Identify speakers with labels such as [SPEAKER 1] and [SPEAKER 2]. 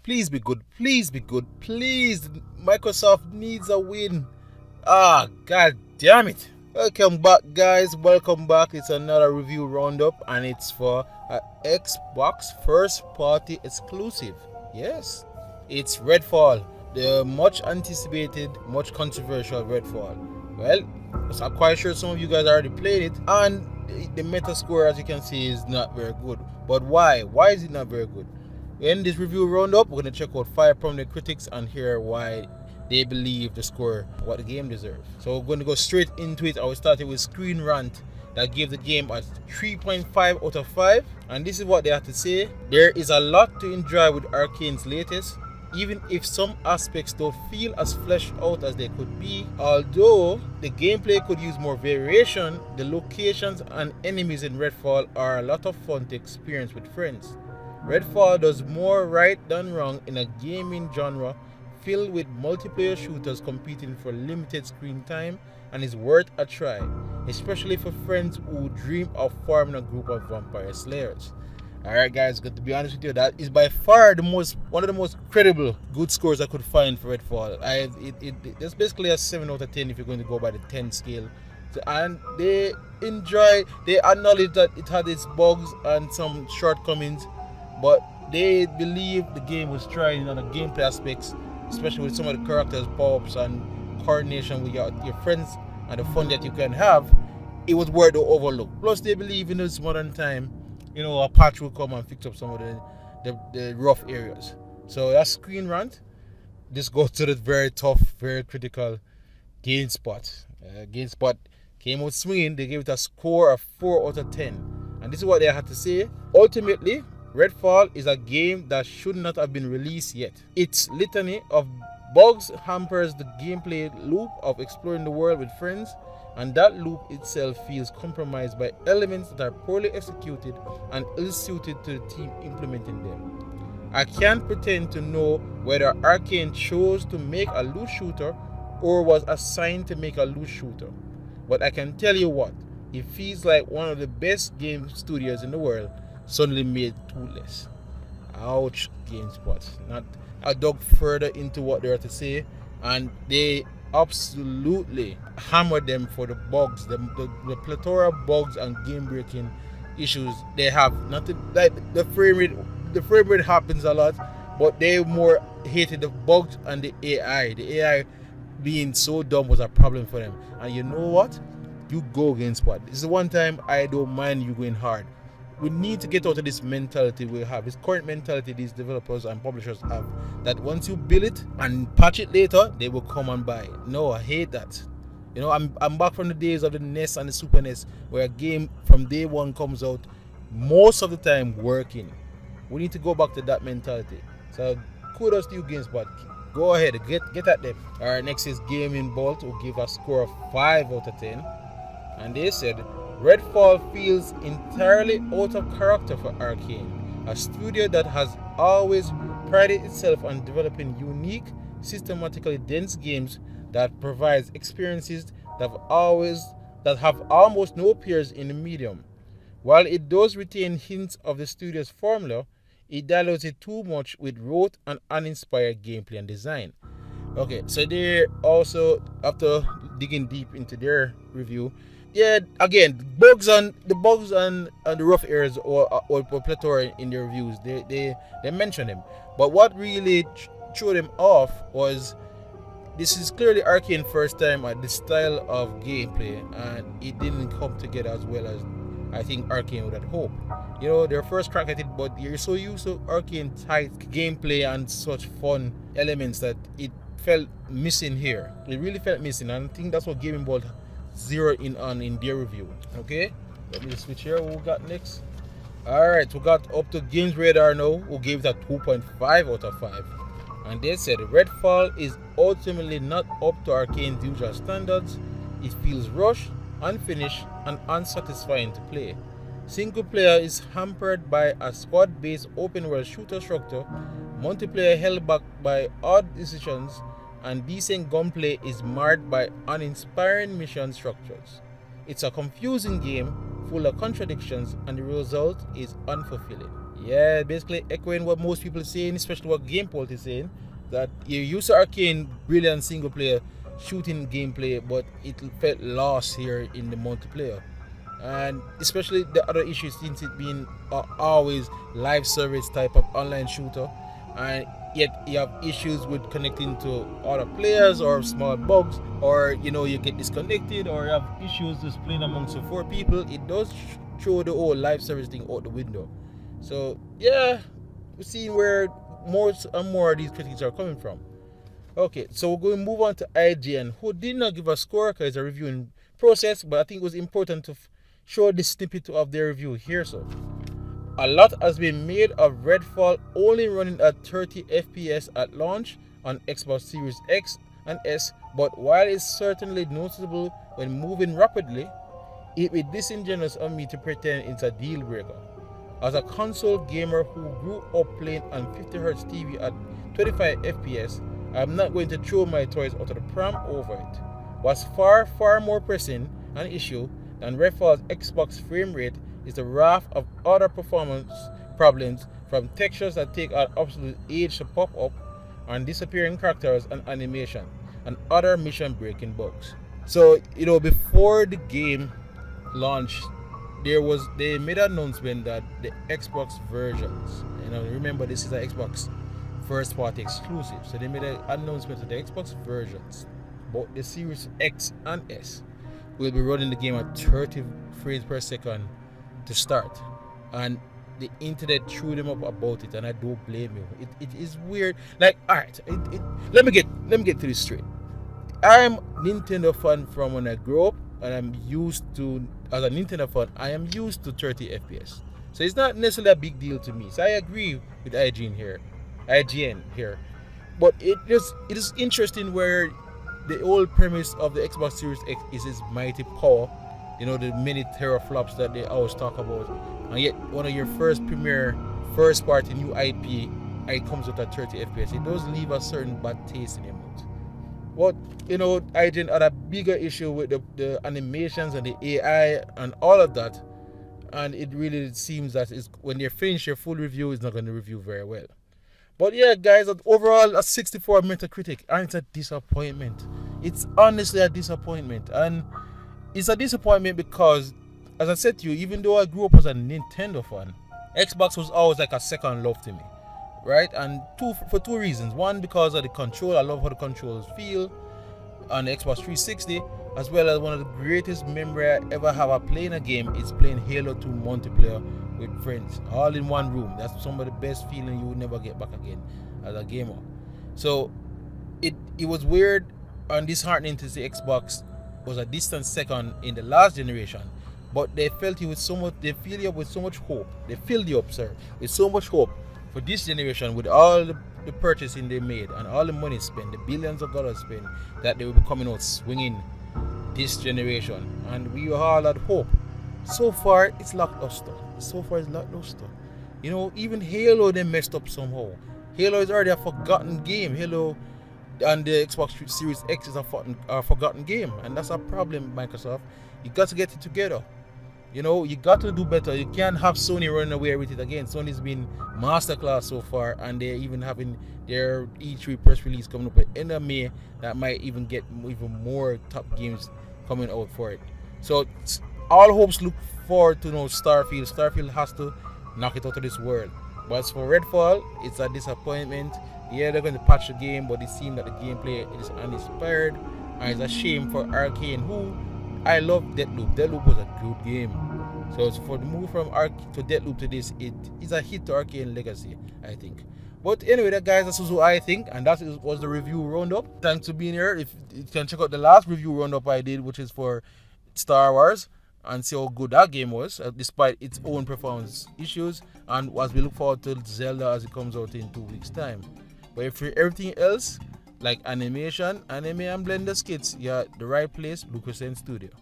[SPEAKER 1] Please be good. Please be good. Please. Microsoft needs a win. God damn it. Welcome back, guys. Welcome back. It's another review roundup, and it's for an Xbox first party exclusive. Yes, it's Redfall, the much anticipated, much controversial Redfall. Well, I'm quite sure some of you guys already played it, and the meta score, as you can see, is not very good. But why? Why is it not very good? In this review roundup, we're going to check out 5 prominent critics and hear why they believe the score, what the game deserves. So we're going to go straight into it. I will start it with Screen Rant that gave the game a 3.5 out of 5. And this is what they have to say. There is a lot to enjoy with Arkane's latest, even if some aspects don't feel as fleshed out as they could be. Although the gameplay could use more variation, the locations and enemies in Redfall are a lot of fun to experience with friends. Redfall does more right than wrong in a gaming genre filled with multiplayer shooters competing for limited screen time, and is worth a try, especially for friends who dream of forming a group of vampire slayers. Alright guys, got to be honest with you, that is by far one of the most credible good scores I could find for Redfall. It's basically a 7 out of 10 if you're going to go by the 10 scale. And they acknowledge that it had its bugs and some shortcomings, but they believe the game was trying on the gameplay aspects, especially with some of the characters, power-ups, and coordination with your friends and the fun that you can have. It was worth the overlook. Plus, they believe in this modern time, a patch will come and fix up some of the rough areas. So that's Screen Rant. This goes to the very tough, very critical GameSpot. GameSpot came out swinging. They gave it a score of 4 out of 10. And this is what they had to say. Ultimately, Redfall is a game that should not have been released yet. Its litany of bugs hampers the gameplay loop of exploring the world with friends, and that loop itself feels compromised by elements that are poorly executed and ill-suited to the team implementing them. I can't pretend to know whether Arkane chose to make a loot shooter or was assigned to make a loot shooter, but I can tell you what, it feels like one of the best game studios in the world suddenly made two less. Ouch, GameSpot. I dug further into what they had to say, and they absolutely hammered them for the bugs, the plethora of bugs and game-breaking issues they have. Not to, like the frame rate happens a lot, but they more hated the bugs and the AI. The AI being so dumb was a problem for them. And you know what? You go GameSpot. This is the one time I don't mind you going hard. We need to get out of this mentality we have, this current mentality these developers and publishers have, that once you build it and patch it later, they will come and buy it. No, I hate that. I'm back from the days of the NES and the Super NES, where a game from day one comes out, most of the time working. We need to go back to that mentality. So kudos to you, GameSpot. Go ahead, get at them. Alright, next is Gaming Bolt, who give a score of 5 out of 10. And they said, Redfall feels entirely out of character for Arkane, a studio that has always prided itself on developing unique, systematically dense games that provides experiences that have almost no peers in the medium. While it does retain hints of the studio's formula, it dilutes it too much with rote and uninspired gameplay and design. Okay, so they also, after digging deep into their review, yeah, again, the bugs and the rough areas or plethora in their reviews, they mention them. But what really threw them off was this is clearly Arkane first time at this style of gameplay, and it didn't come together as well as I think Arkane would have hoped. Their first crack at it, but you're so used to Arkane tight gameplay and such fun elements that it felt missing here. It really felt missing, and I think that's what Gaming Bolt zero in on in their review. Okay, let me switch here. Who we got next? Alright, we got up to Games Radar now, who gave it a 2.5 out of 5. And they said Redfall is ultimately not up to Arkane's usual standards. It feels rushed, unfinished, and unsatisfying to play. Single player is hampered by a squad-based open-world shooter structure, multiplayer held back by odd decisions, and decent gunplay is marred by uninspiring mission structures. It's a confusing game, full of contradictions, and the result is unfulfilling. Yeah, basically echoing what most people are saying, especially what GamePult is saying, that you used to Arkane brilliant single player shooting gameplay, but it felt lost here in the multiplayer. And especially the other issues since it being always live service type of online shooter, and yet you have issues with connecting to other players or small bugs, or you get disconnected, or you have issues just playing amongst the 4 people. It does throw the whole live service thing out the window. So yeah, we're seeing where more and more of these critics are coming from. Okay, so we're going to move on to IGN, who did not give a score because it's a reviewing process, but I think it was important to show the snippet of their review here. So, a lot has been made of Redfall only running at 30 FPS at launch on Xbox Series X and S, but while it's certainly noticeable when moving rapidly, it would be disingenuous of me to pretend it's a deal breaker. As a console gamer who grew up playing on 50Hz TV at 25 FPS, I'm not going to throw my toys out of the pram over it. What's far more pressing an issue than Redfall's Xbox frame rate is the raft of other performance problems, from textures that take an absolute age to pop up, and disappearing characters and animation, and other mission breaking bugs. So, before the game launched, they made an announcement that the Xbox versions, remember this is an Xbox first party exclusive, so they made an announcement that the Xbox versions, both the Series X and S, will be running the game at 30 frames per second to start, and the internet threw them up about it, and I don't blame you. It is weird. Like, all right, let me get to this straight. I'm Nintendo fan from when I grew up, and I'm used to, as a Nintendo fan, I am used to 30 FPS. So it's not necessarily a big deal to me. So I agree with IGN here. But it is interesting where the old premise of the Xbox Series X is its mighty power, the many teraflops that they always talk about, and yet one of your first party new IP, it comes with at 30 FPS. It does leave a certain bad taste in your mouth. But IGN had a bigger issue with the animations and the AI and all of that, and it really seems that when they finish your full review, it's not going to review very well. But yeah, guys, overall a 64 Metacritic, and it's a disappointment. It's honestly a disappointment, and it's a disappointment because, as I said to you, even though I grew up as a Nintendo fan, Xbox was always like a second love to me, right? And for two reasons. One, because of the control. I love how the controls feel on the Xbox 360, as well as one of the greatest memory I ever have of playing a game is playing Halo 2 multiplayer with friends, all in one room. That's some of the best feeling you will never get back again as a gamer. So it was weird and disheartening to see Xbox was a distant second in the last generation, but they filled you up with so much hope. They filled you up, sir, with so much hope for this generation, with all the purchasing they made and all the money spent, the billions of dollars spent, that they will be coming out swinging this generation, and we all had hope. So far, it's lackluster. Even Halo, they messed up somehow. Halo is already a forgotten game. Halo and the Xbox Series X is a forgotten game, and that's a problem, Microsoft. You got to get it together. You got to do better. You can't have Sony running away with it again. Sony's been masterclass so far, and they're even having their E3 press release coming up at end of May that might even get even more top games coming out for it. So all hopes look forward to Starfield. Starfield has to knock it out of this world. But as for Redfall, it's a disappointment. Yeah, they're going to patch the game, but it seems that the gameplay is uninspired, and it's a shame for Arkane, who I love Deathloop. Deathloop was a good game. So for the move from to Deathloop to this, it is a hit to Arkane legacy, I think. But anyway, guys, that's what I think, and that was the review roundup. Thanks for being here. If you can check out the last review roundup I did, which is for Star Wars, and see how good that game was, despite its own performance issues, and as we look forward to Zelda as it comes out in 2 weeks' time. But if for everything else, like animation, anime, and Blender skits, you're at the right place, Arkane Studios.